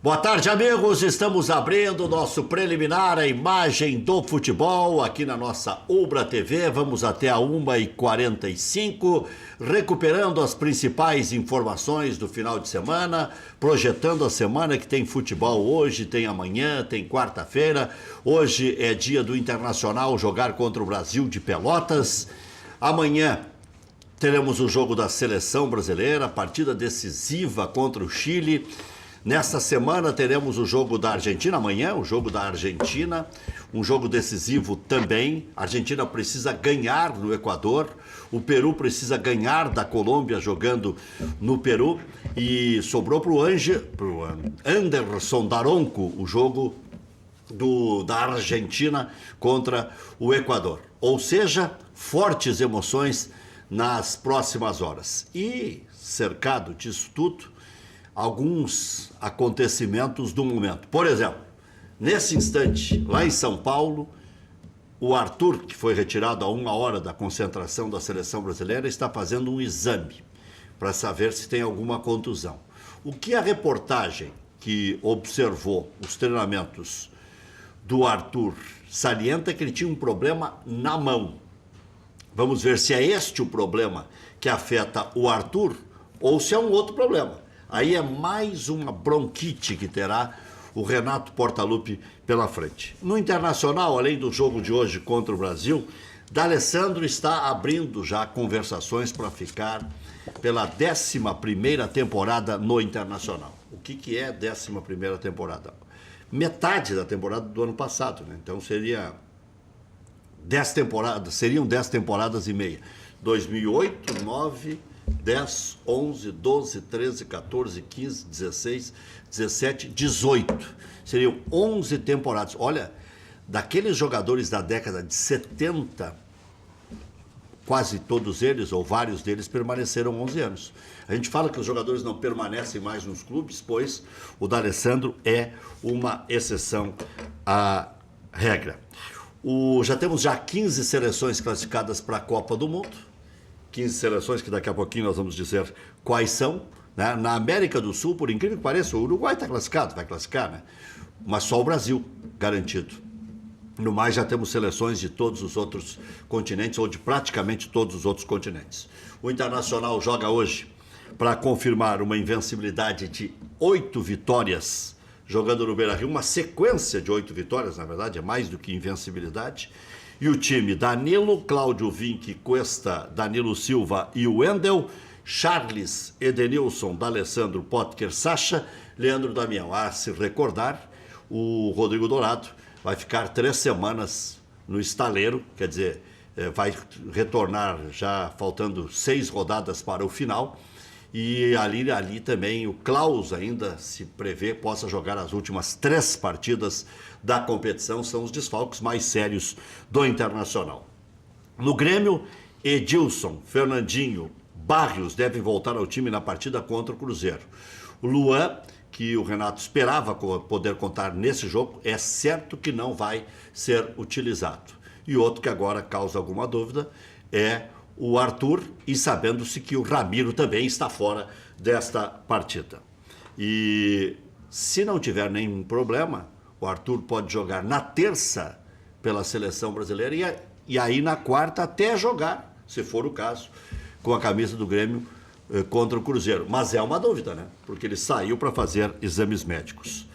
Boa tarde, amigos. Estamos abrindo o nosso preliminar, a imagem do futebol, aqui na nossa Ubra TV. Vamos até a 1h45, recuperando as principais informações do final de semana, projetando a semana que tem futebol hoje, tem amanhã, tem quarta-feira. Hoje é dia do Internacional jogar contra o Brasil de Pelotas. Amanhã teremos o jogo da seleção brasileira, partida decisiva contra o Chile. Nesta semana teremos o jogo da Argentina, amanhã o jogo da Argentina, um jogo decisivo também. A Argentina precisa ganhar no Equador, o Peru precisa ganhar da Colômbia jogando no Peru e sobrou para o Anderson Daronco o jogo da Argentina contra o Equador. Ou seja, fortes emoções nas próximas horas. E cercado disso tudo, alguns acontecimentos do momento. Por exemplo, nesse instante, lá em São Paulo, o Arthur, que foi retirado a 1 hora da concentração da seleção brasileira, está fazendo um exame para saber se tem alguma contusão. O que a reportagem que observou os treinamentos do Arthur salienta é que ele tinha um problema na mão. Vamos ver se é este o problema que afeta o Arthur ou se é um outro problema. Aí é mais uma bronquite que terá o Renato Portaluppi pela frente. No Internacional, além do jogo de hoje contra o Brasil, D'Alessandro está abrindo já conversações para ficar pela 11ª temporada no Internacional. O que é 11ª temporada? Metade da temporada do ano passado, né? Então seriam 10 temporadas e meia. 2008, 9... 10, 11, 12, 13, 14, 15, 16, 17, 18. Seriam 11 temporadas. Olha, daqueles jogadores da década de 70, quase todos eles, ou vários deles, permaneceram 11 anos. A gente fala que os jogadores não permanecem mais nos clubes, pois o D'Alessandro é uma exceção à regra. Já temos 15 seleções classificadas para a Copa do Mundo. 15 seleções que daqui a pouquinho nós vamos dizer quais são, né? Na América do Sul, por incrível que pareça, o Uruguai está classificado, vai classificar, né? Mas só o Brasil garantido. No mais, já temos seleções de todos os outros continentes, ou de praticamente todos os outros continentes. O Internacional joga hoje para confirmar uma invencibilidade de 8 vitórias, jogando no Beira-Rio, uma sequência de 8 vitórias, na verdade, é mais do que invencibilidade. E o time, Danilo, Cláudio Vinck, Cuesta, Danilo Silva e Wendel, Charles, Edenilson, D'Alessandro, Potker, Sacha, Leandro Damião. A se recordar, o Rodrigo Dourado vai ficar 3 semanas no estaleiro, quer dizer, vai retornar já faltando 6 rodadas para o final. E ali também o Klaus ainda se prevê possa jogar as últimas 3 partidas da competição, são os desfalques mais sérios do Internacional. No Grêmio, Edilson, Fernandinho, Barrios devem voltar ao time na partida contra o Cruzeiro. O Luan, que o Renato esperava poder contar nesse jogo, é certo que não vai ser utilizado. E outro que agora causa alguma dúvida é o Arthur, e sabendo-se que o Ramiro também está fora desta partida. E se não tiver nenhum problema, o Arthur pode jogar na terça pela seleção brasileira e aí na quarta até jogar, se for o caso, com a camisa do Grêmio contra o Cruzeiro. Mas é uma dúvida, né? Porque ele saiu para fazer exames médicos.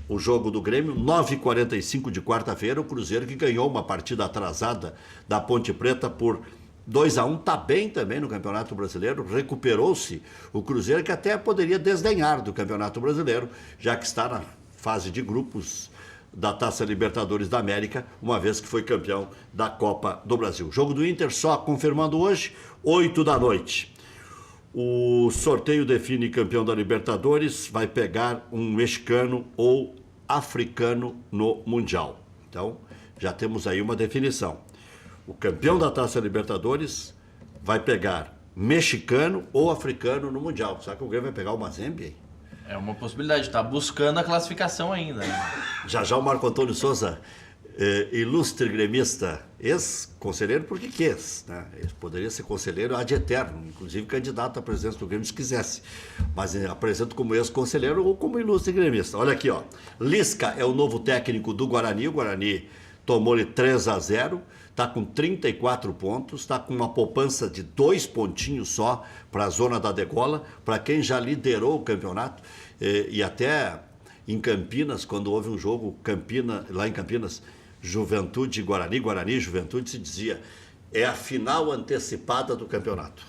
O jogo do Grêmio, 9h45 de quarta-feira, o Cruzeiro que ganhou uma partida atrasada da Ponte Preta por 2-1, está bem também no Campeonato Brasileiro, recuperou-se o Cruzeiro, que até poderia desdenhar do Campeonato Brasileiro, já que está na fase de grupos da Taça Libertadores da América, uma vez que foi campeão da Copa do Brasil. Jogo do Inter só confirmando hoje, 8 da noite. O sorteio define campeão da Libertadores, vai pegar um mexicano ou africano no Mundial. Então, já temos aí uma definição. O campeão da Taça Libertadores vai pegar mexicano ou africano no Mundial. Será que o Grêmio vai pegar o Mazembe aí? É uma possibilidade, está buscando a classificação ainda. Né? Já o Marco Antônio Souza ilustre gremista, ex-conselheiro porque quis, né? Ele poderia ser conselheiro ad eterno, inclusive candidato à presidência do Grêmio se quisesse, mas apresento como ex-conselheiro ou como ilustre gremista. Olha aqui, ó. Lisca é o novo técnico do Guarani. O Guarani tomou-lhe 3-0, está com 34 pontos, está com uma poupança de 2 pontinhos só para a zona da degola, para quem já liderou o campeonato, e até em Campinas, quando houve um jogo lá em Campinas, Juventude e Guarani, Guarani e Juventude, se dizia, é a final antecipada do campeonato.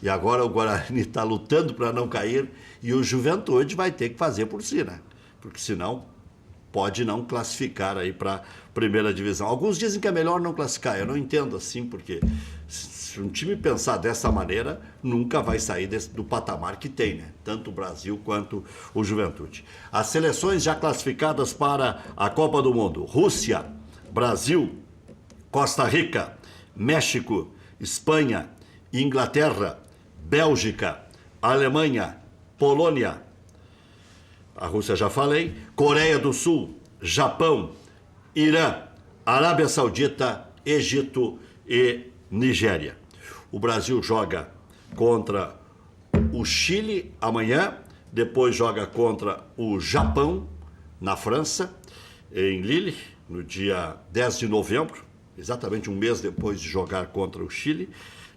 E agora o Guarani está lutando para não cair e o Juventude vai ter que fazer por si, né? Porque senão pode não classificar aí para a primeira divisão. Alguns dizem que é melhor não classificar, eu não entendo assim, porque se um time pensar dessa maneira, nunca vai sair do patamar que tem, né? Tanto o Brasil quanto o Juventude. As seleções já classificadas para a Copa do Mundo: Rússia, Brasil, Costa Rica, México, Espanha, Inglaterra, Bélgica, Alemanha, Polônia, a Rússia já falei, Coreia do Sul, Japão, Irã, Arábia Saudita, Egito e Nigéria. O Brasil joga contra o Chile amanhã, depois joga contra o Japão, na França, em Lille, no dia 10 de novembro, exatamente um mês depois de jogar contra o Chile,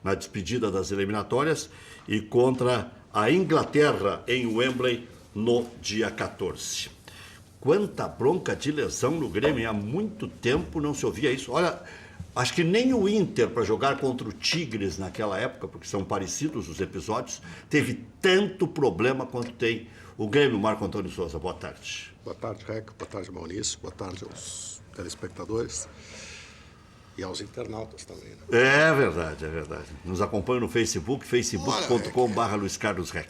na despedida das eliminatórias, e contra a Inglaterra, em Wembley, no dia 14. Quanta bronca de lesão no Grêmio, há muito tempo não se ouvia isso. Olha, acho que nem o Inter, para jogar contra o Tigres naquela época, porque são parecidos os episódios, teve tanto problema quanto tem o Grêmio. Marco Antônio Souza, boa tarde. Boa tarde, Reco. Boa tarde, Maurício. Boa tarde aos telespectadores e aos internautas também. Né? É verdade, é verdade. Nos acompanha no Facebook, facebook.com/Luiz Carlos Rec.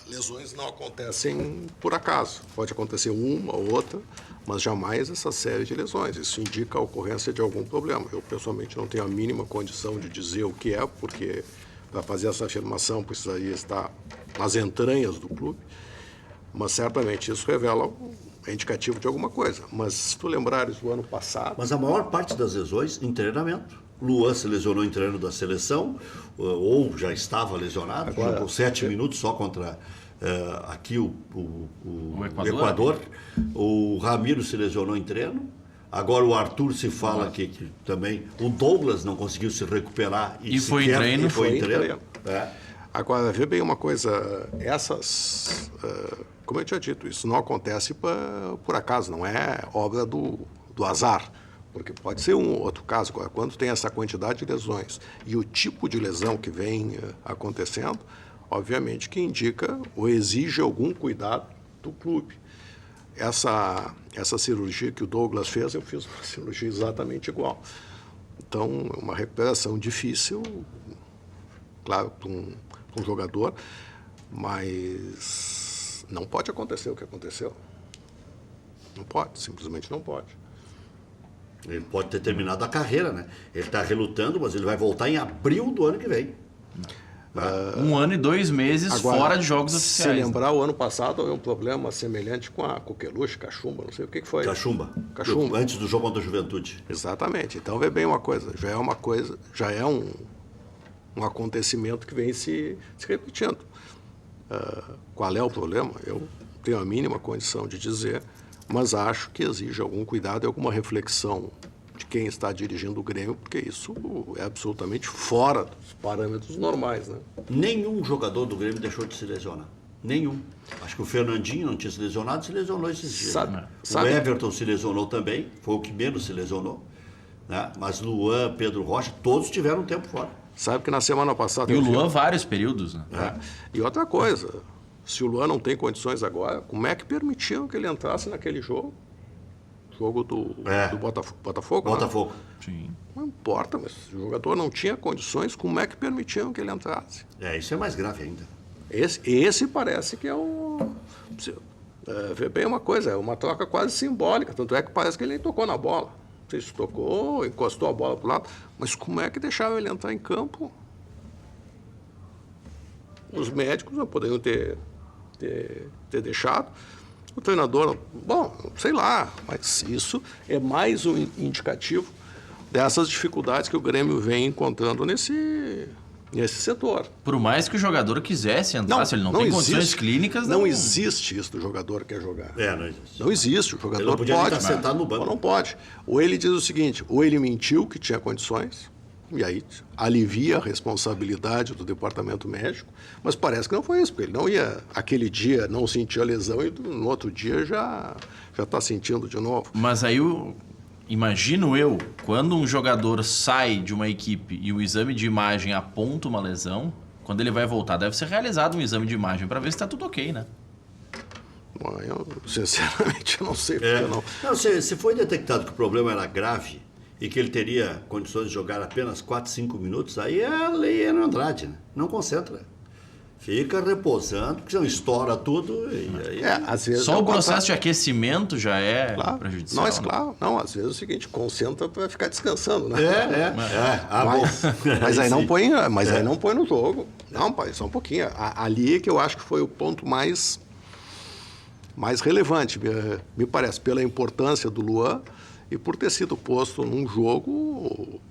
Lesões não acontecem por acaso. Pode acontecer uma ou outra, mas jamais essa série de lesões. Isso indica a ocorrência de algum problema. Eu, pessoalmente, não tenho a mínima condição de dizer o que é, porque para fazer essa afirmação precisaria estar nas entranhas do clube, mas certamente isso revela, é indicativo de alguma coisa. Mas se tu lembrares do ano passado... Mas a maior parte das lesões em treinamento. Luan se lesionou em treino da seleção, ou já estava lesionado, jogou 7 minutos só contra aqui o Equador. O Ramiro se lesionou em treino. Agora o Arthur se fala que também o Douglas não conseguiu se recuperar e foi em treino. Foi em treino. Agora, vê bem uma coisa, como eu tinha dito, isso não acontece por acaso, não é obra do azar. Porque pode ser um outro caso, quando tem essa quantidade de lesões e o tipo de lesão que vem acontecendo, obviamente que indica ou exige algum cuidado do clube. Essa cirurgia que o Douglas fez, eu fiz uma cirurgia exatamente igual. Então, é uma recuperação difícil, claro, para um jogador, mas não pode acontecer o que aconteceu. Não pode, simplesmente não pode. Ele pode ter terminado a carreira, né? Ele está relutando, mas ele vai voltar em abril do ano que vem. 1 ano e 2 meses agora, fora de jogos oficiais. Se lembrar, o ano passado houve um problema semelhante com a Coqueluche, Cachumba, não sei o que foi. Cachumba. Antes do jogo contra a Juventude. Exatamente. Então, vê bem uma coisa, já é um acontecimento que vem se repetindo. Qual é o problema? Eu tenho a mínima condição de dizer, mas acho que exige algum cuidado e alguma reflexão de quem está dirigindo o Grêmio, porque isso é absolutamente fora dos parâmetros normais, né? Nenhum jogador do Grêmio deixou de se lesionar. Nenhum. Acho que o Fernandinho não tinha se lesionado, se lesionou esses dias. O Everton se lesionou também, foi o que menos se lesionou. Né? Mas Luan, Pedro Rocha, todos tiveram um tempo fora. Sabe que na semana passada... E o Luan vários períodos, né? E outra coisa... Se o Luan não tem condições agora, como é que permitiram que ele entrasse naquele jogo? Jogo do Botafogo? Botafogo. Sim. Não importa, mas se o jogador não tinha condições, como é que permitiram que ele entrasse? Isso é mais grave ainda. Esse parece que é vê bem uma coisa, é uma troca quase simbólica, tanto é que parece que ele nem tocou na bola. Não sei se tocou, encostou a bola para o lado, mas como é que deixaram ele entrar em campo? Os médicos não poderiam ter deixado. O treinador, bom, sei lá, mas isso é mais um indicativo dessas dificuldades que o Grêmio vem encontrando nesse setor. Por mais que o jogador quisesse entrar, se ele não tem condições clínicas... Não existe isso do jogador que quer jogar. Não existe. Não existe, o jogador ele não podia pode. Estar sentado no banco. Ou não pode. Ou ele diz o seguinte, ou ele mentiu que tinha condições, e aí alivia a responsabilidade do departamento médico, mas parece que não foi isso, porque ele não ia, aquele dia, não sentia a lesão e no outro dia já está sentindo de novo. Mas aí, imagino eu, quando um jogador sai de uma equipe e o exame de imagem aponta uma lesão, quando ele vai voltar, deve ser realizado um exame de imagem para ver se está tudo ok, né? Bom, eu, sinceramente, eu não sei porque não. Não, se foi detectado que o problema era grave e que ele teria condições de jogar apenas 4, 5 minutos, aí é a lei Enio Andrade, né? Não concentra. Fica repousando, porque senão estoura tudo e aí... às vezes só o processo de aquecimento já é prejudicial. Não, claro. Não, às vezes é o seguinte, concentra para ficar descansando, né? Mas aí não põe, aí não põe no jogo. Não, pai, só um pouquinho. Ali é que eu acho que foi o ponto mais relevante, me parece, pela importância do Luan e por ter sido posto num jogo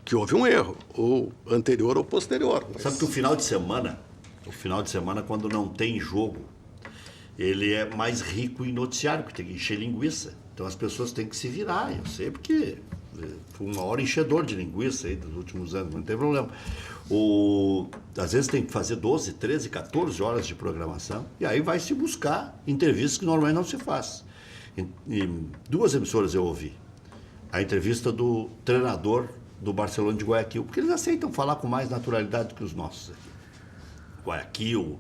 que houve um erro, ou anterior ou posterior. Mas... Sabe que o final de semana, quando não tem jogo, ele é mais rico em noticiário, porque tem que encher linguiça. Então as pessoas têm que se virar. Eu sei porque foi uma hora enchedor de linguiça aí dos últimos anos, não tem problema. Às vezes tem que fazer 12, 13, 14 horas de programação, e aí vai se buscar entrevistas que normalmente não se faz. Em 2 emissoras eu ouvi a entrevista do treinador do Barcelona de Guayaquil, porque eles aceitam falar com mais naturalidade que os nossos aqui. Guayaquil,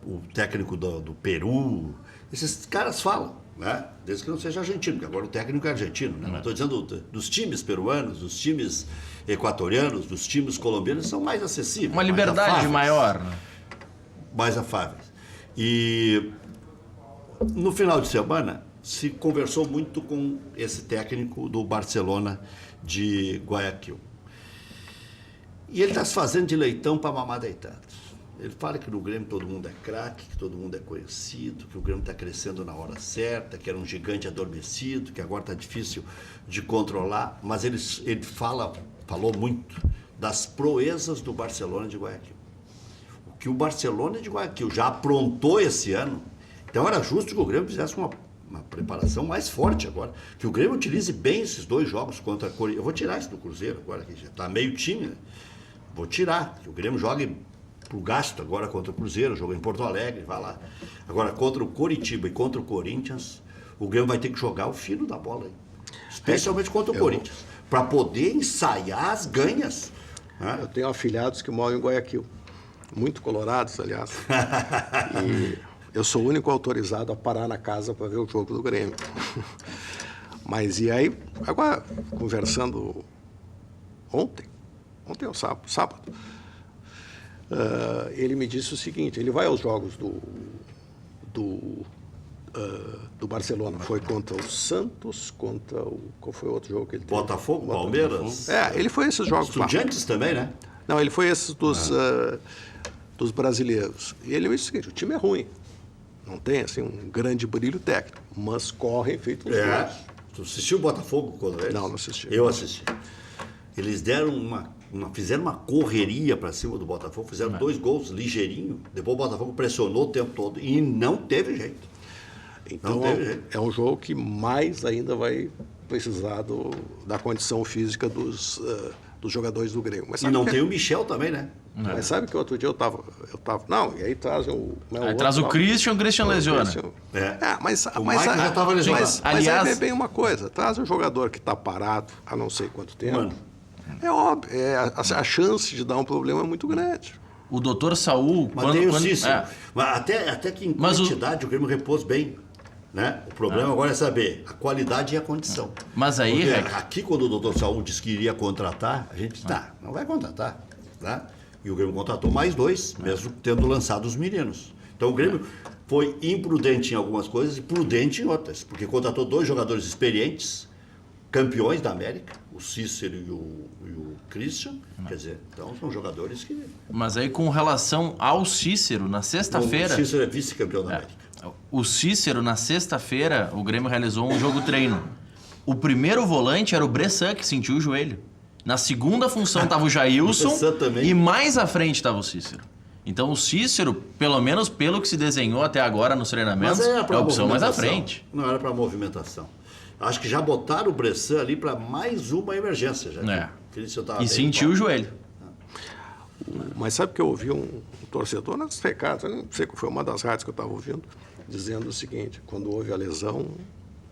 o técnico do Peru, esses caras falam, né? Desde que não seja argentino, porque agora o técnico é argentino, né? Não estou dizendo dos times peruanos, dos times equatorianos, dos times colombianos, são mais acessíveis. Uma liberdade maior. Né? Mais afáveis. E no final de semana se conversou muito com esse técnico do Barcelona de Guayaquil. E ele está se fazendo de leitão para mamar deitado. Ele fala que no Grêmio todo mundo é craque, que todo mundo é conhecido, que o Grêmio está crescendo na hora certa, que era um gigante adormecido, que agora está difícil de controlar, mas ele falou muito das proezas do Barcelona de Guayaquil. O que o Barcelona de Guayaquil já aprontou esse ano, então era justo que o Grêmio fizesse uma preparação mais forte agora, que o Grêmio utilize bem esses 2 jogos contra a Corinthians. Eu vou tirar isso do Cruzeiro agora, que já está meio time, né? Vou tirar, que o Grêmio jogue pro gasto agora contra o Cruzeiro, jogo em Porto Alegre, vai lá. Agora, contra o Coritiba e contra o Corinthians, o Grêmio vai ter que jogar o fino da bola aí. Especialmente contra o Corinthians, para poder ensaiar as ganhas. Eu tenho afilhados que moram em Guayaquil, muito colorados, aliás. E eu sou o único autorizado a parar na casa para ver o jogo do Grêmio. Mas e aí, agora, conversando ontem ou sábado, ele me disse o seguinte, ele vai aos jogos do Barcelona, foi contra o Santos, qual foi o outro jogo que ele teve? Botafogo, Palmeiras. Ele foi esses jogos lá. Estudiantes também, né? Não, ele foi esses dos brasileiros. E ele me disse o seguinte, o time é ruim, não tem assim um grande brilho técnico, mas correm feito uns gols. Tu assistiu o Botafogo contra eles? Não assisti. Eu assisti. Eles deram fizeram uma correria para cima do Botafogo, fizeram 2 gols ligeirinho, depois o Botafogo pressionou o tempo todo e não teve jeito. Então é um jogo que mais ainda vai precisar da condição física dos jogadores do Grêmio. Mas e não tem o Michel também, né? Mas sabe que outro dia eu tava não, e aí traz o Christian lesiona. Mas o Mike já estava lesionado. Mas aliás, aí é bem uma coisa, traz um jogador que está parado há não sei quanto tempo. É óbvio, a chance de dar um problema é muito grande. O doutor Saul... Até que em quantidade o Grêmio repôs bem. Né? O problema agora é saber a qualidade e a condição. Mas aí... Aqui quando o doutor Saul disse que iria contratar, a gente disse, não vai contratar. Tá? E o Grêmio contratou mais 2, mesmo tendo lançado os meninos. Então o Grêmio foi imprudente em algumas coisas e prudente em outras, porque contratou 2 jogadores experientes, campeões da América, o Cícero e o Christian, quer dizer, então são jogadores que... Mas aí com relação ao Cícero, na sexta-feira... O Cícero é vice-campeão da América. O Cícero, na sexta-feira, o Grêmio realizou um jogo-treino. O primeiro volante era o Bressan, que sentiu o joelho. Na segunda função estava o Jailson e mais à frente estava o Cícero. Então o Cícero, pelo menos pelo que se desenhou até agora nos treinamentos, é a opção mais à frente. Não era para movimentação. Acho que já botaram o Bressan ali para mais uma emergência. Já e sentiu o joelho. Mas sabe que eu ouvi um torcedor nos recados, eu não sei qual foi uma das rádios que eu estava ouvindo, dizendo o seguinte: quando houve a lesão,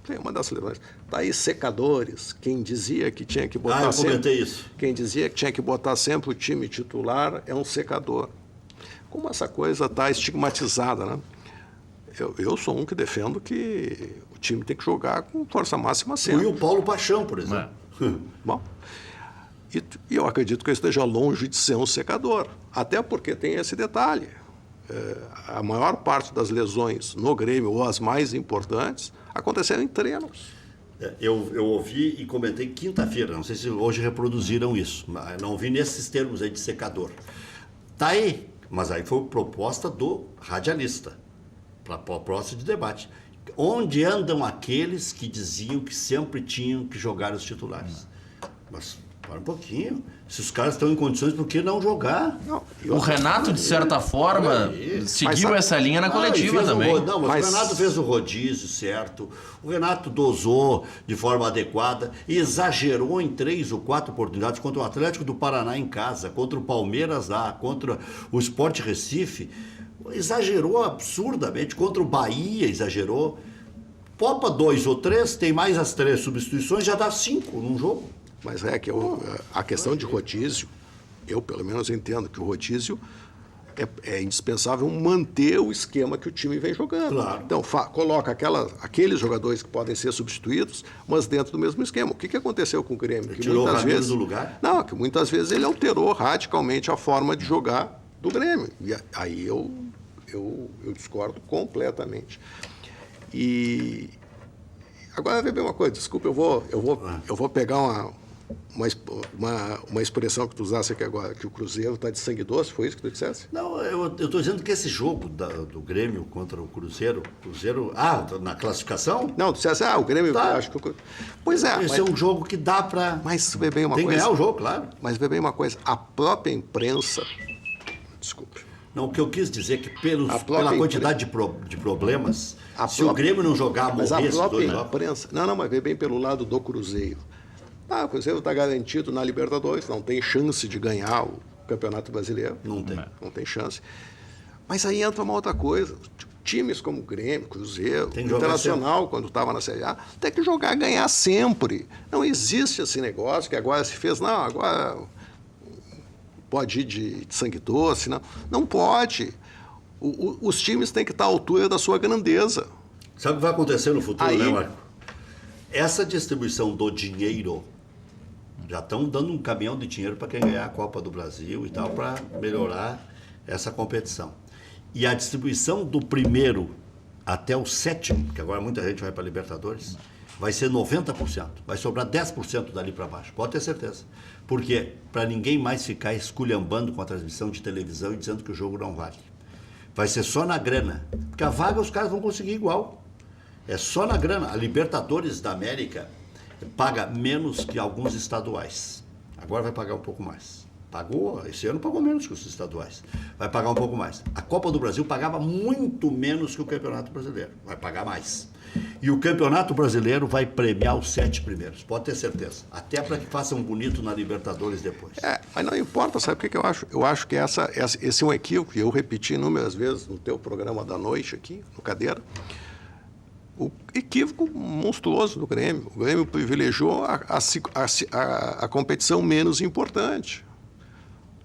tem uma das lesões, tá aí secadores, quem dizia que tinha que botar quem dizia que tinha que botar sempre o time titular é um secador. Como essa coisa está estigmatizada, né? Eu sou um que defendo que o time tem que jogar com força máxima sempre. E o Paulo Paixão, por exemplo. Bom, e eu acredito que eu esteja longe de ser um secador, até porque tem esse detalhe. A maior parte das lesões no Grêmio, ou as mais importantes, aconteceram em treinos. Eu ouvi e comentei quinta-feira, não sei se hoje reproduziram isso, mas não vi nesses termos aí de secador. Tá aí, mas aí foi proposta do radialista, para proposta de debate. Onde andam aqueles que diziam que sempre tinham que jogar os titulares? Mas, para um pouquinho, se os caras estão em condições, por que não jogar? Não, o Renato, de certa forma, seguiu essa linha na coletiva também. O Renato fez o rodízio, certo. O Renato dosou de forma adequada e exagerou em 3 ou 4 oportunidades contra o Atlético do Paraná em casa, contra o Palmeiras lá, contra o Sport Recife. Exagerou absurdamente, contra o Bahia exagerou. Popa 2 ou 3, tem mais as 3 substituições, já dá 5 num jogo. Mas é que a questão de rodízio, eu pelo menos entendo que o rodízio é indispensável manter o esquema que o time vem jogando. Claro. Então, coloca aqueles jogadores que podem ser substituídos, mas dentro do mesmo esquema. O que aconteceu com o Grêmio? Que tirou muitas vezes do lugar? Não, que muitas vezes ele alterou radicalmente a forma de jogar do Grêmio. E aí eu discordo completamente. E agora vê bem uma coisa, desculpa, eu vou pegar uma expressão que tu usaste aqui agora, que o Cruzeiro está de sangue doce, foi isso que tu disseste? Não, eu estou dizendo que esse jogo do Grêmio contra o Cruzeiro... na classificação? Não, tu disseste, o Grêmio... Tá. Acho que pois é. Esse é um jogo que dá para... Mas vê bem uma coisa... Tem que ganhar o jogo, claro. Mas vê bem uma coisa, a própria imprensa... Desculpe. Não, o que eu quis dizer é que pela quantidade de problemas, se o Grêmio não jogar, mas a própria imprensa... Não, mas vê bem pelo lado do Cruzeiro. O Cruzeiro está garantido na Libertadores, não tem chance de ganhar o Campeonato Brasileiro. Não tem. Não tem chance. Mas aí entra uma outra coisa. Times como Grêmio, Cruzeiro, Internacional, quando estava na Série A, tem que jogar e ganhar sempre. Não existe esse negócio que agora se fez, não, agora pode ir de sangue doce. Não pode. Os times têm que estar à altura da sua grandeza. Sabe o que vai acontecer no futuro, né, Marco? Essa distribuição do dinheiro, já estão dando um caminhão de dinheiro para quem ganhar a Copa do Brasil e tal, para melhorar essa competição. E a distribuição do primeiro até o 7º, que agora muita gente vai para a Libertadores, vai ser 90%. Vai sobrar 10% dali para baixo, pode ter certeza. Por quê? Para ninguém mais ficar esculhambando com a transmissão de televisão e dizendo que o jogo não vale. Vai ser só na grana, porque a vaga os caras vão conseguir igual. É só na grana. A Libertadores da América paga menos que alguns estaduais. Agora vai pagar um pouco mais. Esse ano pagou menos que os estaduais. Vai pagar um pouco mais. A Copa do Brasil pagava muito menos que o Campeonato Brasileiro. Vai pagar mais. E o Campeonato Brasileiro vai premiar os 7 primeiros. Pode ter certeza. Até para que façam bonito na Libertadores depois. Mas não importa. Sabe o que eu acho? Eu acho que esse é um equívoco que eu repeti inúmeras vezes no teu programa da noite aqui, no Cadeira. O equívoco monstruoso do Grêmio. O Grêmio privilegiou a competição menos importante.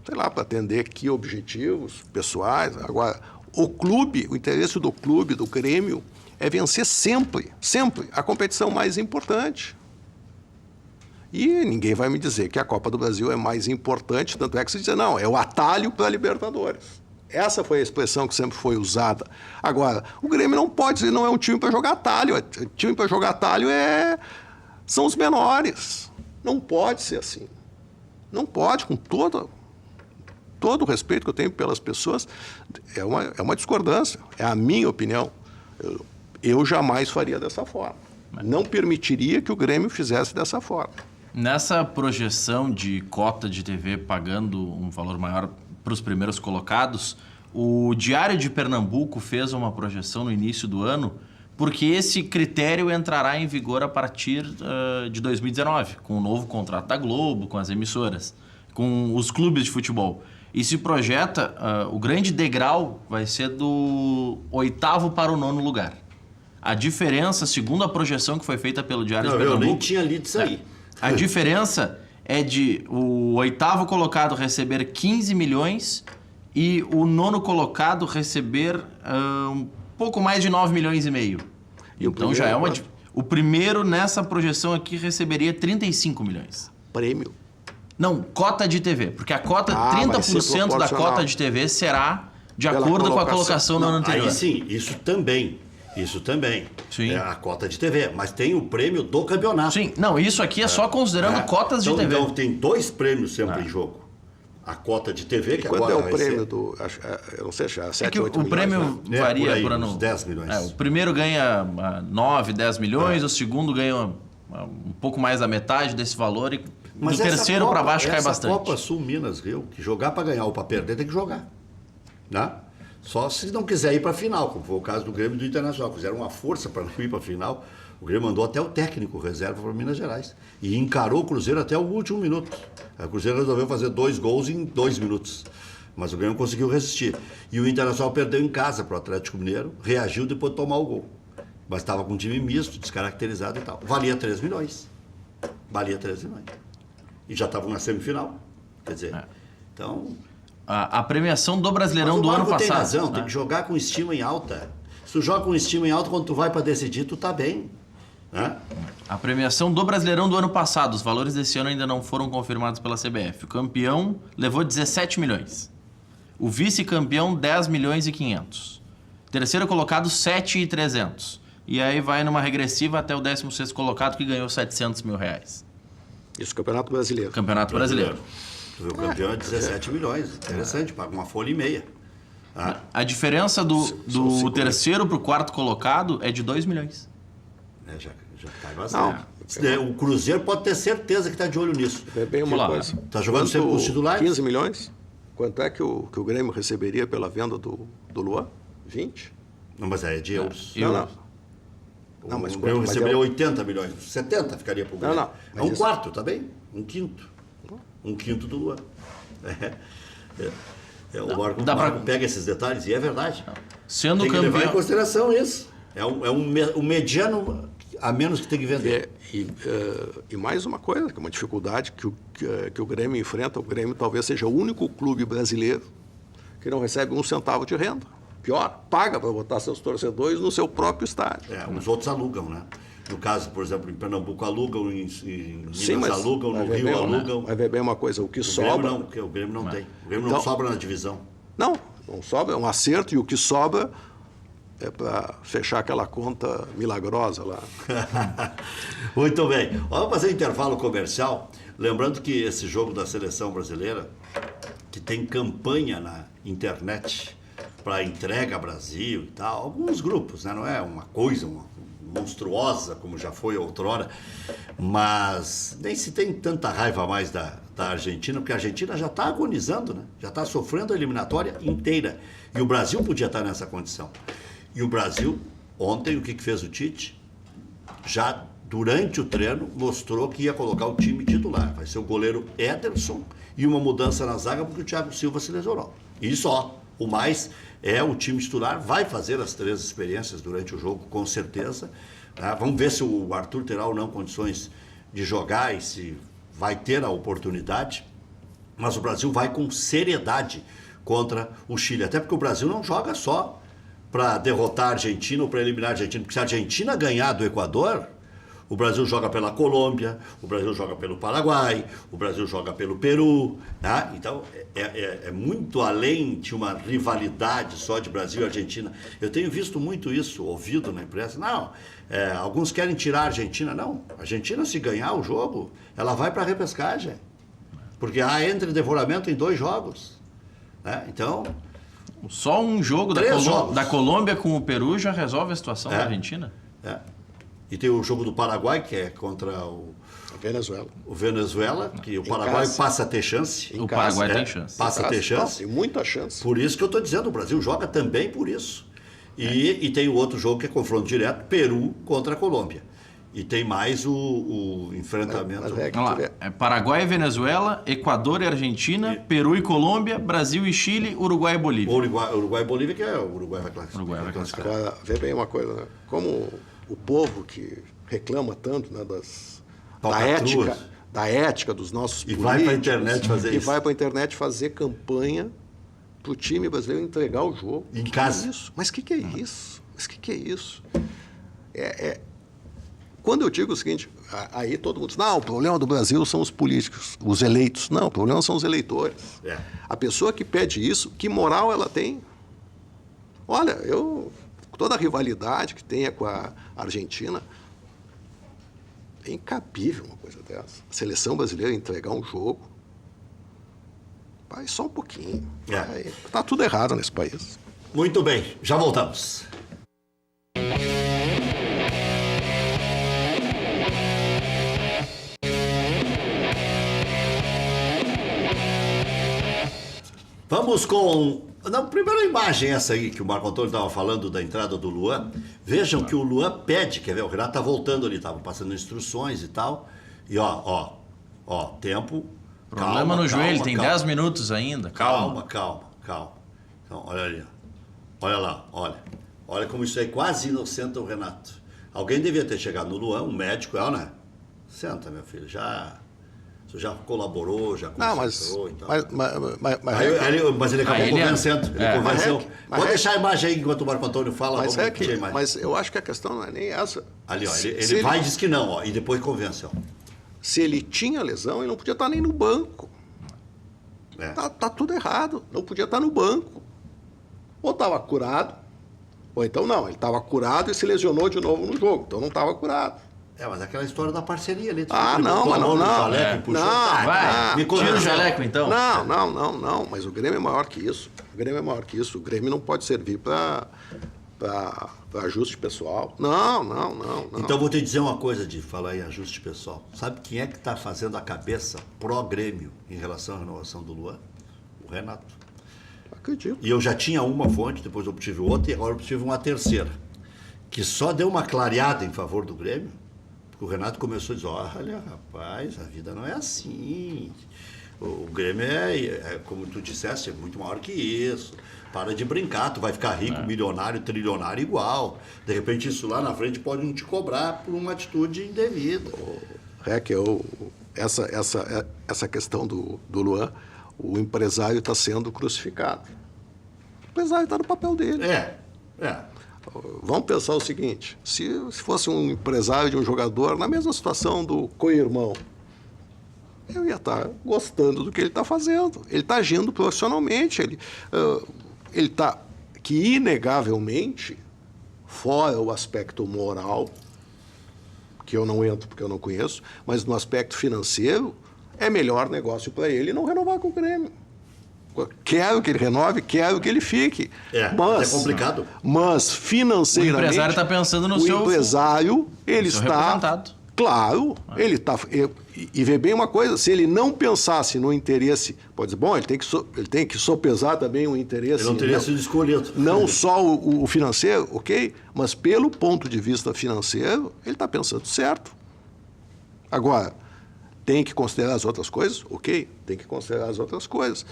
Sei lá, para atender que objetivos pessoais. Agora, o interesse do clube, do Grêmio, é vencer sempre a competição mais importante. E ninguém vai me dizer que a Copa do Brasil é mais importante, tanto é que se diz, não, é o atalho para a Libertadores. Essa foi a expressão que sempre foi usada. Agora, o Grêmio não pode dizer, não é um time para jogar atalho. O time para jogar atalho é são os menores. Não pode ser assim. Não pode, com todo o respeito que eu tenho pelas pessoas, é uma discordância, é a minha opinião. Eu jamais faria dessa forma. Não permitiria que o Grêmio fizesse dessa forma. Nessa projeção de cota de TV pagando um valor maior para os primeiros colocados, o Diário de Pernambuco fez uma projeção no início do ano, porque esse critério entrará em vigor a partir de 2019, com o novo contrato da Globo, com as emissoras, com os clubes de futebol. E se projeta, o grande degrau vai ser do 8º para o 9º lugar. A diferença, segundo a projeção que foi feita pelo Diário de Pernambuco... Eu nem tinha lido isso aí. A diferença é de o 8º colocado receber 15 milhões e o 9º colocado receber um pouco mais de 9 milhões e meio. Então já é uma... O primeiro nessa projeção aqui receberia 35 milhões. Prêmio? Não, cota de TV. Porque a cota, 30% da cota de TV será de acordo com a colocação no ano anterior. Aí sim, isso também. Sim. É a cota de TV, mas tem o prêmio do campeonato. Sim, não, isso aqui é só considerando cotas de TV. Então tem 2 prêmios sempre em jogo. A cota de TV, que quanto agora é o prêmio do... Eu não sei, 7, 8 milhões. O prêmio varia por ano. Uns 10 milhões. O primeiro ganha 9, 10 milhões, o segundo ganha um pouco mais da metade desse valor e do terceiro para baixo cai bastante. Essa Copa Sul Minas Rio, que jogar para ganhar ou para perder tem que jogar. Né? Só se não quiser ir para a final, como foi o caso do Grêmio e do Internacional. Fizeram uma força para não ir para a final. O Grêmio mandou até o técnico reserva para Minas Gerais. E encarou o Cruzeiro até o último minuto. O Cruzeiro resolveu fazer 2 gols em 2 minutos. Mas o Grêmio conseguiu resistir. E o Internacional perdeu em casa para o Atlético Mineiro, reagiu depois de tomar o gol. Mas estava com um time misto, descaracterizado e tal. Valia 3 milhões. E já estavam na semifinal. Quer dizer, então... A premiação do Brasileirão do ano passado... tem razão, tem que jogar com estima em alta. Se tu joga com estima em alta, quando tu vai para decidir, tu tá bem. Né? A premiação do Brasileirão do ano passado, os valores desse ano ainda não foram confirmados pela CBF. O campeão levou 17 milhões. O vice-campeão, 10 milhões e 500. Terceiro colocado, 7,300. E aí vai numa regressiva até o 16º colocado, que ganhou 700 mil reais. Isso, Campeonato Brasileiro. Campeonato Brasileiro. O campeão é 17 milhões. Interessante, paga uma folha e meia. A diferença do terceiro para o 4º colocado é de 2 milhões. Já cai bastante. O Cruzeiro pode ter certeza que está de olho nisso. É bem uma coisa. Está jogando sempre com os titulares? 15 milhões? Quanto é que o Grêmio receberia pela venda do Luan? 20? Não, mas é de euros. Não, mas o Grêmio receberia 80 milhões. 70 ficaria para o Grêmio. É um quarto, tá bem? Um quinto. Um quinto do Luan. O Marco pega esses detalhes e é verdade. Sendo tem que campeão... levar em consideração isso. É um mediano a menos que tem que vender. E mais uma coisa, que é uma dificuldade que o Grêmio enfrenta. O Grêmio talvez seja o único clube brasileiro que não recebe 1 centavo de renda. Pior, paga para botar seus torcedores no seu próprio estádio. Os outros alugam, né? No caso, por exemplo, em Pernambuco alugam, em Minas alugam, no Rio alugam. Vai ver bem uma coisa, o que sobra... O Grêmio não tem. O Grêmio não sobra na divisão. Não sobra, é um acerto, e o que sobra é para fechar aquela conta milagrosa lá. Muito bem. Vamos fazer um intervalo comercial. Lembrando que esse jogo da seleção brasileira, que tem campanha na internet para entrega Brasil e tal, alguns grupos, né? Não é uma coisa monstruosa como já foi outrora, mas nem se tem tanta raiva mais da Argentina, porque a Argentina já está agonizando, né? Já está sofrendo a eliminatória inteira. E o Brasil podia estar nessa condição. E o Brasil, ontem, o que fez o Tite? Já durante o treino, mostrou que ia colocar o time titular. Vai ser o goleiro Ederson e uma mudança na zaga, porque o Thiago Silva se lesionou. E só. O mais é o time titular, vai fazer as 3 experiências durante o jogo, com certeza. Vamos ver se o Arthur terá ou não condições de jogar e se vai ter a oportunidade. Mas o Brasil vai com seriedade contra o Chile. Até porque o Brasil não joga só para derrotar a Argentina ou para eliminar a Argentina. Porque se a Argentina ganhar do Equador, O Brasil joga pela Colômbia, o Brasil joga pelo Paraguai, o Brasil joga pelo Peru. Né? Então, é muito além de uma rivalidade só de Brasil e Argentina. Eu tenho visto muito isso, ouvido na imprensa. Não, alguns querem tirar a Argentina. Não, a Argentina, se ganhar o jogo, ela vai para a repescagem. Porque há entredevoramento em 2 jogos. Né? Então... Só um jogo da Colômbia com o Peru já resolve a situação da Argentina? E tem o jogo do Paraguai, que é contra o Venezuela, que o Paraguai passa a ter chance. O Paraguai tem chance. Passa a ter chance. Tem muita chance. Por isso que eu estou dizendo, o Brasil joga também por isso. E tem o outro jogo que é confronto direto, Peru contra a Colômbia. E tem mais o enfrentamento. Vamos lá. Paraguai e Venezuela, Equador e Argentina, Peru e Colômbia, Brasil e Chile, Uruguai e Bolívia. Uruguai e Bolívia, que o Uruguai vai classificar. Agora, vê bem uma coisa, né? Como o povo que reclama tanto, né, da ética dos nossos políticos. Vai para a internet fazer isso. E vai para a internet fazer campanha para o time brasileiro entregar o jogo. Em casa. Mas o que é isso? Mas o que é isso? Quando eu digo o seguinte, aí todo mundo diz, não, o problema do Brasil são os políticos, os eleitos. Não, o problema são os eleitores. A pessoa que pede isso, que moral ela tem? Olha, toda a rivalidade que tenha com a Argentina, é incabível uma coisa dessa. A seleção brasileira entregar um jogo, vai só um pouquinho. Está tudo errado nesse país. Muito bem, já voltamos. Vamos com... Não, primeira imagem essa aí que o Marco Antônio estava falando da entrada do Luan. Vejam que o Luan pede, quer ver? O Renato está voltando ali, estava passando instruções e tal. E ó, tempo. Problema no joelho, tem 10 minutos ainda. Calma. Então, olha ali. Olha lá, olha. Olha como isso aí quase inocenta o Renato. Alguém devia ter chegado no Luan, um médico, né? Senta, meu filho, Você já colaborou, já conversou e tal. Mas ele acabou convencendo. Ele convenceu. Pode deixar a imagem aí enquanto o Marco Antônio fala. Mas eu acho que a questão não é nem essa. Ali, ó, ele vai e diz que não, ó, e depois convence. Ó. Se ele tinha lesão, ele não podia estar nem no banco. Tá tudo errado. Não podia estar no banco. Ou estava curado, ou então não. Ele estava curado e se lesionou de novo no jogo. Então não estava curado. Mas aquela história da parceria ali. Não. Me tira o jaleco, então. Não. Mas o Grêmio é maior que isso. O Grêmio não pode servir para ajuste pessoal. Não. Então vou te dizer uma coisa de falar em ajuste pessoal. Sabe quem é que está fazendo a cabeça pró-Grêmio em relação à renovação do Luan? O Renato. Acredito. E eu já tinha uma fonte, depois eu obtive outra e agora eu obtive uma terceira. Que só deu uma clareada em favor do Grêmio. O Renato começou a dizer, olha, rapaz, a vida não é assim. O Grêmio como tu disseste, é muito maior que isso. Para de brincar, tu vai ficar rico, milionário, trilionário igual. De repente isso lá na frente pode não te cobrar por uma atitude indevida. Essa questão do Luan, o empresário está sendo crucificado. O empresário está no papel dele. Vamos pensar o seguinte, se fosse um empresário de um jogador na mesma situação do co-irmão, eu ia estar gostando do que ele está fazendo. Ele está agindo profissionalmente, ele está, que inegavelmente, fora o aspecto moral, que eu não entro porque eu não conheço, mas no aspecto financeiro, é melhor negócio para ele não renovar com o Grêmio. Quero que ele renove, quero que ele fique. Mas é complicado. Mas financeiramente... O empresário está pensando no seu... O empresário, ele está... Claro, ele está... E vê bem uma coisa, se ele não pensasse no interesse... Pode dizer, bom, ele tem que sopesar também o interesse... Ele não teria sido escolhido. Não só o financeiro, ok? Mas pelo ponto de vista financeiro, ele está pensando certo. Agora, tem que considerar as outras coisas? Ok, tem que considerar as outras coisas.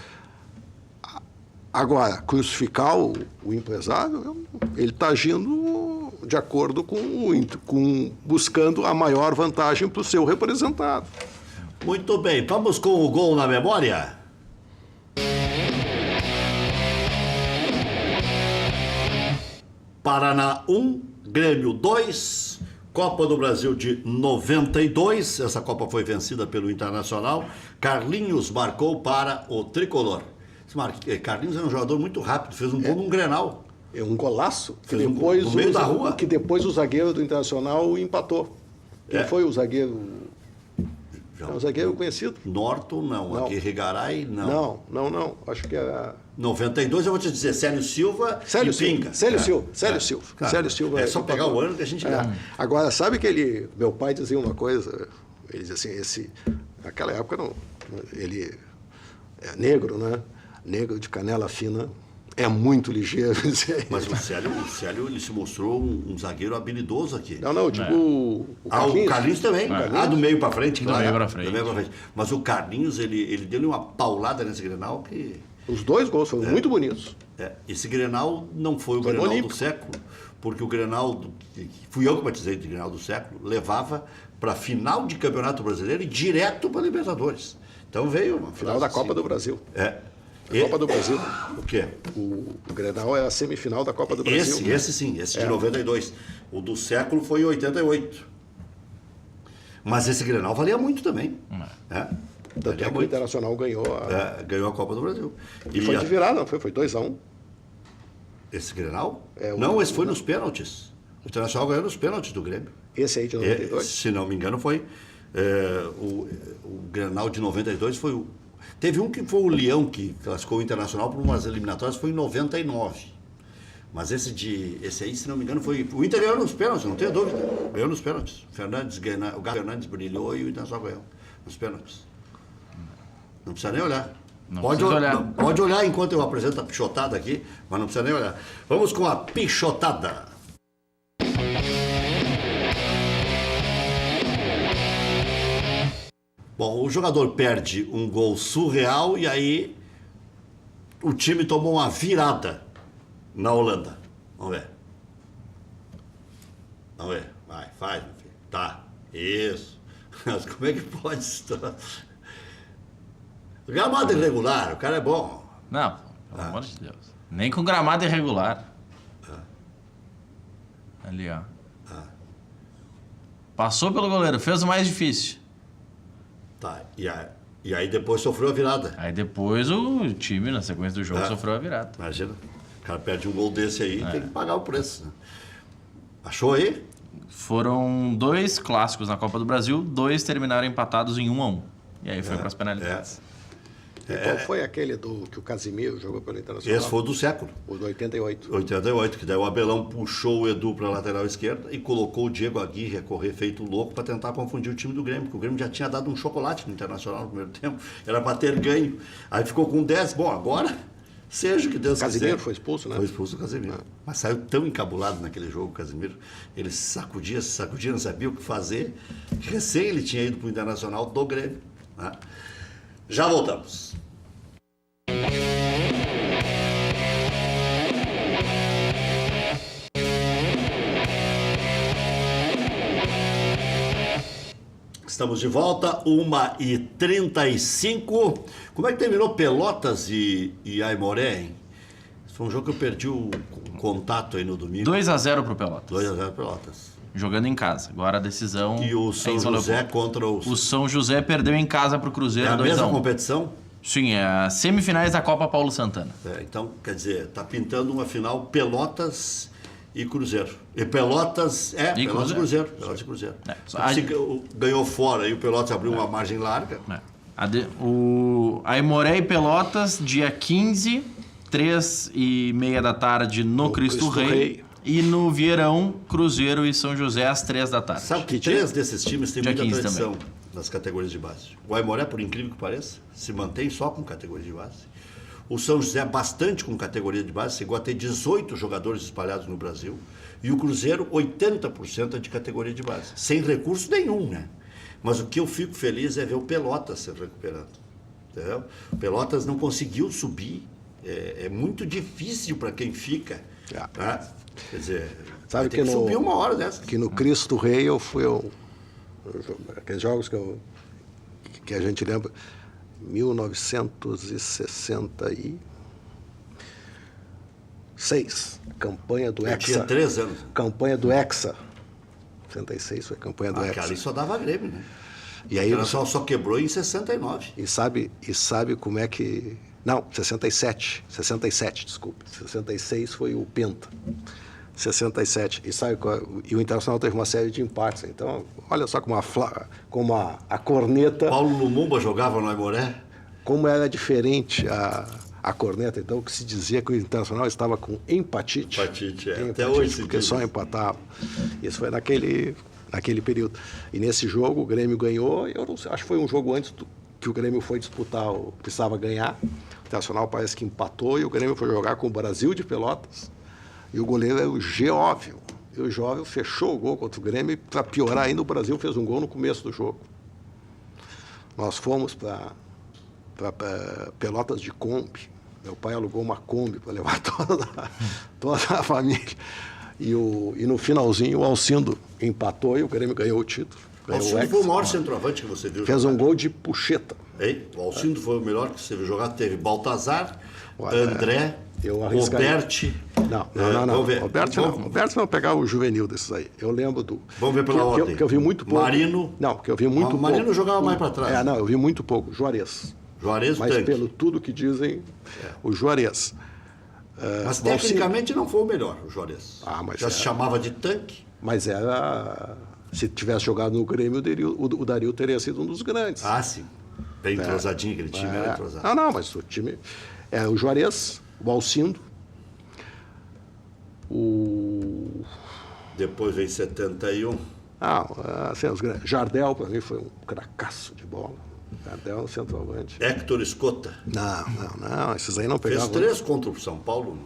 Agora, crucificar o empresário, ele está agindo de acordo com buscando a maior vantagem para o seu representado. Muito bem, vamos com o gol na memória. Paraná 1, Grêmio 2. Copa do Brasil de 92, essa Copa foi vencida pelo Internacional. Carlinhos marcou para o Tricolor. Carlinhos é um jogador muito rápido, fez um gol num Grenal. É um golaço que Fez depois, no meio da rua. Que depois o zagueiro do Internacional empatou. Quem foi o zagueiro? É um zagueiro conhecido? Norton, não. Aqui Rigaray, não. Não. Acho que era... 92, eu vou te dizer, Célio Silva e Pinga. Célio Silva. Claro. Célio Silva. É só pegar o ano que a gente dá. Agora, sabe que meu pai dizia uma coisa, ele dizia assim, naquela época ele é negro, né? Negro de canela fina, é muito ligeiro. Mas o Célio ele se mostrou um zagueiro habilidoso aqui. Não, tipo o Carlinhos. O Carlinhos também. Do meio para frente, claro. Do meio para frente. Mas o Carlinhos, ele deu uma paulada nesse Grenal que... Os dois gols foram muito bonitos. Esse Grenal não foi o Grenal do século, porque o Grenal, fui eu que batizei de Grenal do século, levava para a final de Campeonato Brasileiro e direto para Libertadores. Então veio uma final da Copa do Brasil. Copa do Brasil. O quê? O Grenal é a semifinal da Copa do Brasil. Esse de 92. O do século foi em 88. Mas esse Grenal valia muito também. Tanto é que o Internacional ganhou a Copa do Brasil. E foi de virada, não foi? Foi 2-1. Esse Grenal? Não, esse foi nos pênaltis. O Internacional ganhou nos pênaltis do Grêmio. Esse aí de 92? Se não me engano, foi. O Grenal de 92 foi o... Teve um que foi o Leão, que classificou o Internacional para umas eliminatórias, foi em 99. Mas esse aí, se não me engano, foi... O Inter ganhou nos pênaltis, não tenho dúvida. Ganhou nos pênaltis. O Galo Fernandes brilhou e o Internacional ganhou nos pênaltis. Não precisa nem olhar. Pode olhar enquanto eu apresento a pichotada aqui, mas não precisa nem olhar. Vamos com a pichotada. Bom, o jogador perde um gol surreal e aí o time tomou uma virada na Holanda. Vamos ver. Vai, faz, meu filho. Tá, isso. Mas como é que pode estar? Gramado irregular, o cara é bom. Não, pelo amor de Deus. Nem com gramado irregular. Ali, ó. Passou pelo goleiro, fez o mais difícil. Tá, e aí depois sofreu a virada. Aí depois o time, na sequência do jogo, sofreu a virada. Imagina, o cara perde um gol desse aí e tem que pagar o preço. Né? Achou aí? Foram 2 clássicos na Copa do Brasil, 2 terminaram empatados em 1-1. E aí foi para as penalidades. Qual foi aquele que o Casimiro jogou pelo Internacional? Esse foi o do século. O do 88. 88, que daí o Abelão puxou o Edu para a lateral esquerda e colocou o Diego Aguirre a correr feito louco para tentar confundir o time do Grêmio, porque o Grêmio já tinha dado um chocolate no Internacional no primeiro tempo, era para ter ganho. Aí ficou com 10. Bom, agora, seja o que Deus quiser. O Casimiro foi expulso, né? Foi expulso o Casimiro. Mas saiu tão encabulado naquele jogo, o Casimiro. Ele se sacudia, não sabia o que fazer. Recém ele tinha ido para o Internacional do Grêmio. Né? Já voltamos. Estamos de volta, 1h35. Como é que terminou Pelotas e Aimoré, hein? Foi um jogo que eu perdi o contato aí no domingo. 2-0 pro Pelotas. 2-0 Pelotas. Jogando em casa. Agora a decisão... E o São José contra o... O São José perdeu em casa pro Cruzeiro 2-1. É a mesma competição? Sim, é as semifinais da Copa Paulo Santana. Então, quer dizer, tá pintando uma final Pelotas e Cruzeiro. E Pelotas e Cruzeiro. Pelotas e Cruzeiro. Ganhou fora e o Pelotas abriu uma margem larga. O Aimoré e Pelotas, dia 15, 3h30 da tarde no Cristo Rei. E no Vieirão, Cruzeiro e São José às 3 da tarde. Sabe que 3 desses times têm muita tradição também nas categorias de base. O Aimoré, por incrível que pareça, se mantém só com categoria de base. O São José bastante com categoria de base, chegou a ter 18 jogadores espalhados no Brasil. E o Cruzeiro, 80% de categoria de base. Sem recurso nenhum, né? Mas o que eu fico feliz é ver o Pelotas se recuperando. Entendeu? O Pelotas não conseguiu subir. É muito difícil para quem fica. Tá? Quer dizer, sabe tem que subir uma hora dessa. Que no Cristo Rei eu fui... Aqueles jogos que a gente lembra... 1966, campanha do Hexa. Eu tinha 3 anos. Campanha do Hexa. 66 foi a campanha do Cara, Hertz. isso só dava Grêmio, né? E O aí Internacional só quebrou em 69. E sabe como é que... Não, 67, desculpe. 66 foi o Penta. 67. E o Internacional teve uma série de empates. Então, olha só como a corneta... Paulo Lumumba jogava no Aimoré. Como era diferente a corneta. Então, o que se dizia que o Internacional estava com empatite. Até hoje se porque diz só isso. empatava. Isso foi naquele período. E nesse jogo, o Grêmio ganhou. Eu não sei, acho que foi um jogo antes que o Grêmio foi disputar, precisava ganhar. O Internacional parece que empatou e o Grêmio foi jogar com o Brasil de Pelotas. E o goleiro era o Geóvio. E o Geóvio fechou o gol contra o Grêmio e, para piorar ainda, o Brasil fez um gol no começo do jogo. Nós fomos para Pelotas de Kombi. Meu pai alugou uma Kombi para levar toda a família. E no finalzinho o Alcindo empatou e o Grêmio ganhou o título. O Alcindo foi o maior centroavante que você viu Fez jogar. um gol de puxeta. Hein? O Alcindo foi o melhor que você viu jogar. Teve Baltazar, Olha, André, eu arriscaria. Roberti. Não. Vamos ver. Roberto não pegar o juvenil desses aí. Eu lembro do... Vamos ver pela ordem. Que eu vi muito pouco. Marino. Não, que eu vi muito pouco. Marino jogava mais para trás. Não, eu vi muito pouco. Juarez. Juarez, Mas tanque. pelo tudo que dizem, o Juarez. Mas tecnicamente não foi o melhor, o Juarez. Mas já se chamava de tanque. Mas era... Se tivesse jogado no Grêmio, o Dario teria sido um dos grandes. Sim. Bem entrosadinho, aquele time era entrosado. Não, mas o time... o Juarez, o Alcindo, Depois veio 71. Assim, os grandes. Jardel, para mim, foi um cracaço de bola. Jardel no centroavante. Héctor Escota. Não, esses aí não Fez pegavam. 3 contra o São Paulo.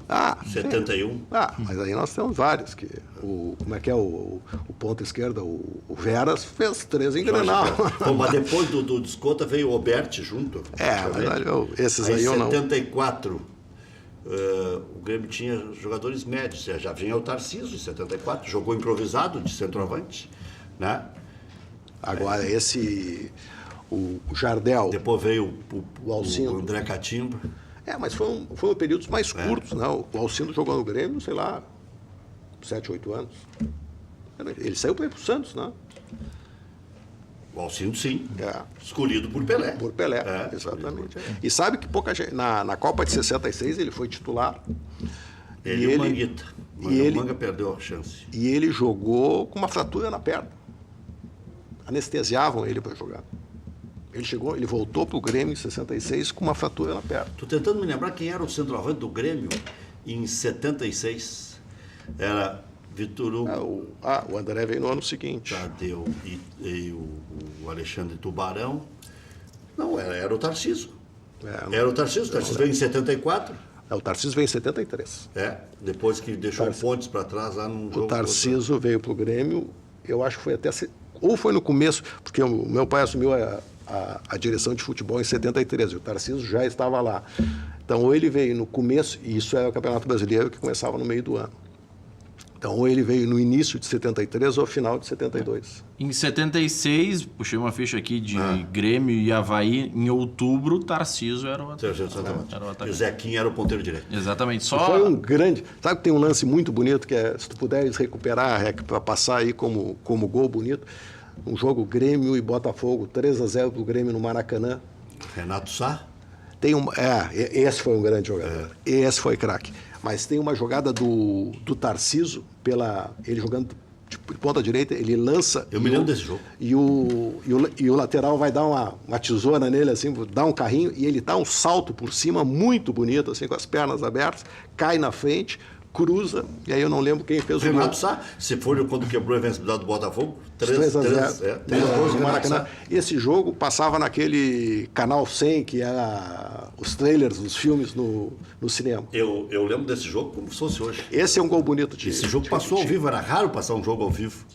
71. Mas aí nós temos vários. Como é que é o ponta esquerda? O Veras fez 3 em Grenal. Mas depois do Escota veio o Oberti junto. Mas esses aí eu não... Em 74, o Grêmio tinha jogadores médios. Já vinha o Tarcísio em 74, jogou improvisado de centroavante, né? Agora, o Jardel... Depois veio o Alcindo. O André Catimba. Mas foram períodos mais curtos, né? O Alcindo jogou no Grêmio, sei lá, 7, 8 anos. Ele saiu para ir para o Santos, né? O Alcindo, sim. Escolhido por Pelé. Por Pelé, exatamente. E sabe que pouca gente... Na Copa de 66 ele foi titular. Ele e o Manguita. O Manga perdeu a chance. E ele jogou com uma fratura na perna. Anestesiavam ele para jogar. Ele voltou para o Grêmio em 66 com uma fratura na perna. Estou tentando me lembrar quem era o centroavante do Grêmio em 76. Era Vitor Hugo. O André veio no ano seguinte. Tadeu e o Alexandre Tubarão. Não, era o Tarcísio. Era o Tarcísio. O Tarcísio veio em 74. O Tarcísio veio em 73. Depois que deixou o Pontes para trás lá num jogo. O Tarcísio veio para o Grêmio, eu acho que foi até... Ou foi no começo, porque o meu pai assumiu a direção de futebol em 73, e o Tarcísio já estava lá. Então, ou ele veio no começo, e isso era o Campeonato Brasileiro que começava no meio do ano. Então, ou ele veio no início de 73 ou final de 72. Em 76, puxei uma ficha aqui de Grêmio e Avaí, em outubro, Tarcísio era o atacante. E o Zequinha era o ponteiro direito. Exatamente. Foi um grande... Sabe que tem um lance muito bonito, que se tu puderes recuperar, para passar aí como gol bonito, um jogo Grêmio e Botafogo, 3-0 pro Grêmio no Maracanã. Renato Sá? Esse foi um grande jogador. Esse foi craque. Mas tem uma jogada do Tarcísio, ele jogando de ponta direita, ele lança... Eu me lembro desse jogo. E o lateral vai dar uma tesoura nele, assim, dá um carrinho, e ele dá um salto por cima muito bonito, assim, com as pernas abertas, cai na frente, cruza, e aí eu não lembro quem fez o gol. Renato Sá, se for quando quebrou a invencibilidade do Botafogo, 3-0. Esse jogo passava naquele canal 100, que era os trailers dos filmes no cinema. Eu lembro desse jogo como se fosse hoje. Esse é um gol bonito. Esse jogo passou ao vivo, era raro passar um jogo ao vivo.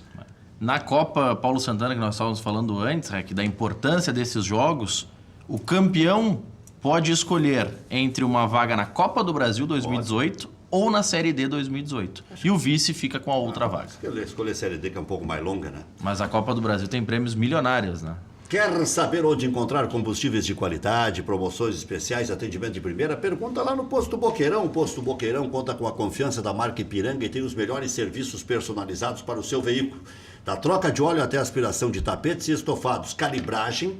Na Copa Paulo Santana, que nós estávamos falando antes, da importância desses jogos, o campeão pode escolher entre uma vaga na Copa do Brasil 2018 ou na Série D 2018. E o vice fica com a outra vaga. Escolher a Série D, que é um pouco mais longa, né? Mas a Copa do Brasil tem prêmios milionários, né? Quer saber onde encontrar combustíveis de qualidade, promoções especiais, atendimento de primeira? Pergunta lá no Posto Boqueirão. O Posto Boqueirão conta com a confiança da marca Ipiranga e tem os melhores serviços personalizados para o seu veículo. Da troca de óleo até aspiração de tapetes e estofados, calibragem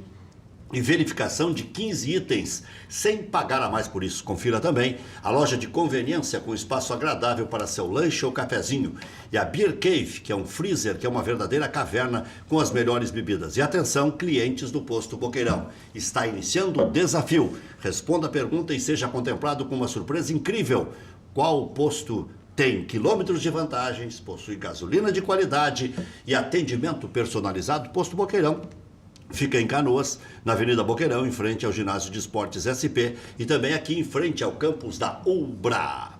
e verificação de 15 itens, sem pagar a mais por isso. Confira também a loja de conveniência com espaço agradável para seu lanche ou cafezinho. E a Beer Cave, que é um freezer, que é uma verdadeira caverna com as melhores bebidas. E atenção, clientes do Posto Boqueirão. Está iniciando o desafio. Responda a pergunta e seja contemplado com uma surpresa incrível. Qual posto tem quilômetros de vantagens, possui gasolina de qualidade e atendimento personalizado? Posto Boqueirão. Fica em Canoas, na Avenida Boqueirão, em frente ao Ginásio de Esportes SP e também aqui em frente ao campus da Ubra.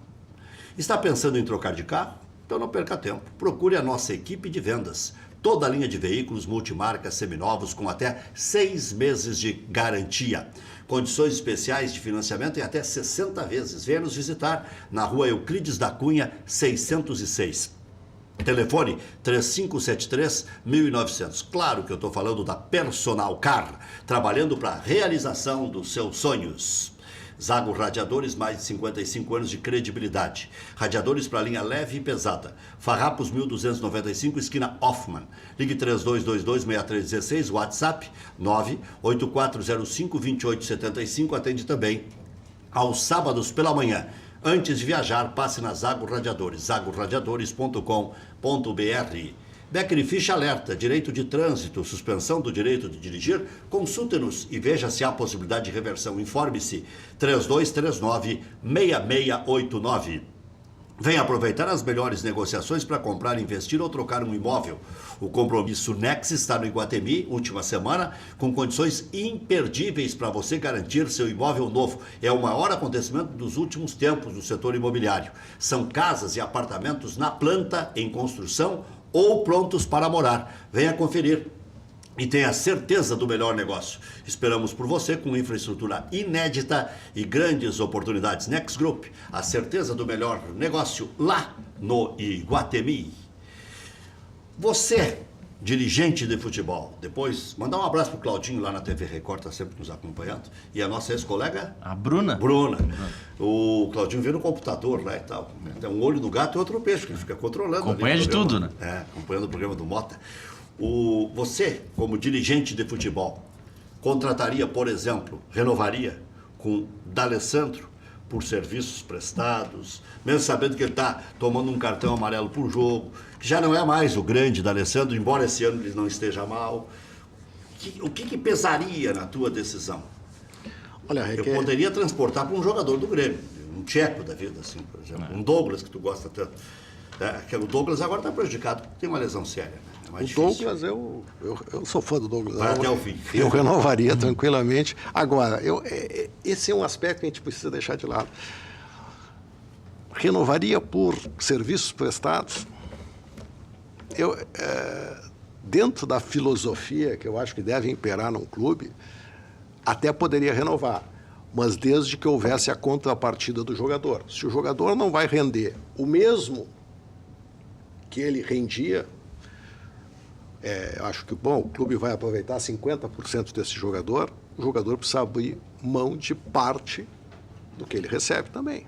Está pensando em trocar de carro? Então não perca tempo. Procure a nossa equipe de vendas. Toda a linha de veículos multimarcas seminovos com até 6 meses de garantia. Condições especiais de financiamento em até 60 vezes. Venha nos visitar na Rua Euclides da Cunha, 606. Telefone 3573-1900. Claro que eu estou falando da Personal Car, trabalhando para a realização dos seus sonhos. Zago Radiadores, mais de 55 anos de credibilidade. Radiadores para linha leve e pesada. Farrapos 1295, esquina Hoffman. Ligue 3222-6316, WhatsApp 98405-2875. Atende também aos sábados pela manhã. Antes de viajar, passe na Zago Radiadores, zagoradiadores.com.br. Becker e Ficha alerta, direito de trânsito, suspensão do direito de dirigir, consulte-nos e veja se há possibilidade de reversão. Informe-se, 3239-6689. Venha aproveitar as melhores negociações para comprar, investir ou trocar um imóvel. O compromisso Nex está no Iguatemi, última semana, com condições imperdíveis para você garantir seu imóvel novo. É o maior acontecimento dos últimos tempos do setor imobiliário. São casas e apartamentos na planta, em construção ou prontos para morar. Venha conferir e tenha certeza do melhor negócio. Esperamos por você com infraestrutura inédita e grandes oportunidades. Next Group, a certeza do melhor negócio lá no Iguatemi. Você, dirigente de futebol, depois mandar um abraço pro Claudinho lá na TV Record, está sempre nos acompanhando. E a nossa ex-colega? A Bruna. Bruna. O Claudinho vê no computador lá e tal. Tem um olho no gato e outro no peixe, que ele fica controlando. Acompanha de tudo, né? É, acompanhando o programa do Mota. Você, como dirigente de futebol, contrataria, por exemplo, renovaria com D'Alessandro por serviços prestados, mesmo sabendo que ele está tomando um cartão amarelo por jogo, que já não é mais o grande D'Alessandro, embora esse ano ele não esteja mal. O que pesaria na tua decisão? Olha, Eu poderia transportar para um jogador do Grêmio, um tcheco da vida, assim, por exemplo, um Douglas, que tu gosta tanto. O Douglas agora está prejudicado, tem uma lesão séria, né? O Douglas, eu sou fã do Douglas. Vai até o fim. Eu renovaria tranquilamente. Agora, esse é um aspecto que a gente precisa deixar de lado. Renovaria por serviços prestados? Dentro da filosofia que eu acho que deve imperar num clube, até poderia renovar, mas desde que houvesse a contrapartida do jogador. Se o jogador não vai render o mesmo que ele rendia, acho que, o clube vai aproveitar 50% desse jogador, o jogador precisa abrir mão de parte do que ele recebe também.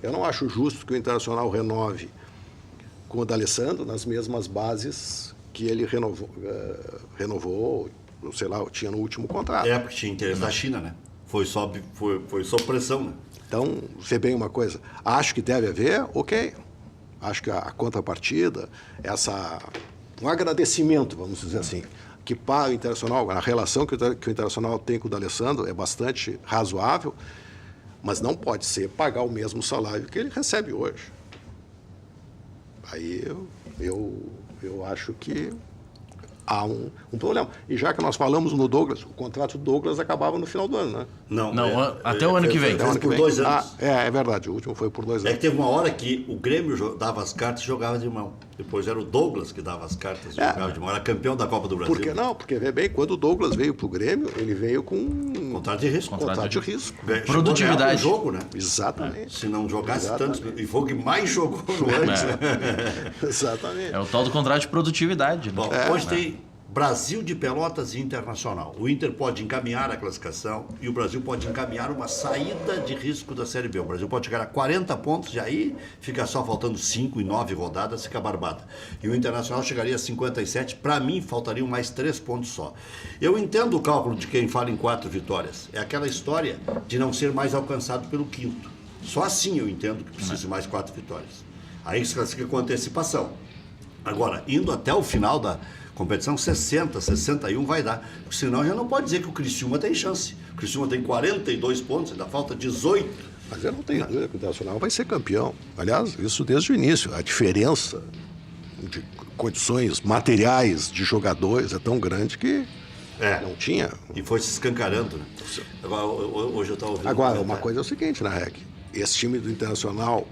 Eu não acho justo que o Internacional renove com o D'Alessandro nas mesmas bases que ele renovou, sei lá, tinha no último contrato. Porque tinha interesse da China, né? Foi só pressão, né? Então, vê bem uma coisa, acho que deve haver, ok. Acho que a contrapartida, um agradecimento, vamos dizer assim, que para o Internacional, a relação que o Internacional tem com o D'Alessandro é bastante razoável, mas não pode ser pagar o mesmo salário que ele recebe hoje. Aí eu acho que há um problema. E já que nós falamos no Douglas, o contrato do Douglas acabava no final do ano, né? Não, até o ano que vem. Por 2 anos. É verdade, o último foi por 2 anos. É que teve uma hora que o Grêmio dava as cartas e jogava de mão. Depois era o Douglas que dava as cartas e jogava de mão. Era campeão da Copa do Brasil. Por que não? Porque, vê bem, quando o Douglas veio para o Grêmio, ele veio com contrato de risco. Contrato de risco. Produtividade. Jogo, né? Exatamente. Se não jogasse tantos... E foi o que mais jogou no antes, né? Exatamente. É o tal do contrato de produtividade. Né? Bom, hoje tem Brasil de Pelotas e Internacional. O Inter pode encaminhar a classificação e o Brasil pode encaminhar uma saída de risco da Série B. O Brasil pode chegar a 40 pontos e aí fica só faltando 5 e 9 rodadas, fica barbada. E o Internacional chegaria a 57. Para mim, faltariam mais 3 pontos só. Eu entendo o cálculo de quem fala em 4 vitórias. É aquela história de não ser mais alcançado pelo quinto. Só assim eu entendo que precisa de mais 4 vitórias. Aí se classifica com antecipação. Agora, indo até o final da competição, 60, 61 vai dar. Porque senão já não pode dizer que o Criciúma tem chance. O Criciúma tem 42 pontos, ainda falta 18. Mas eu não tenho dúvida que o Internacional vai ser campeão. Aliás, isso desde o início. A diferença de condições materiais de jogadores é tão grande que não tinha. E foi se escancarando, né? Agora, hoje eu estava ouvindo... Agora, uma coisa é o seguinte, né, Rec? Esse time do Internacional,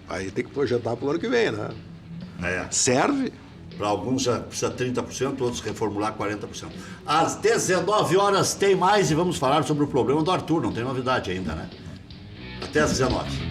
aí tem que projetar para o ano que vem, né? Serve? Para alguns já precisa 30%, outros reformular 40%. Às 19 horas tem mais e vamos falar sobre o problema do Arthur. Não tem novidade ainda, né? Até às 19.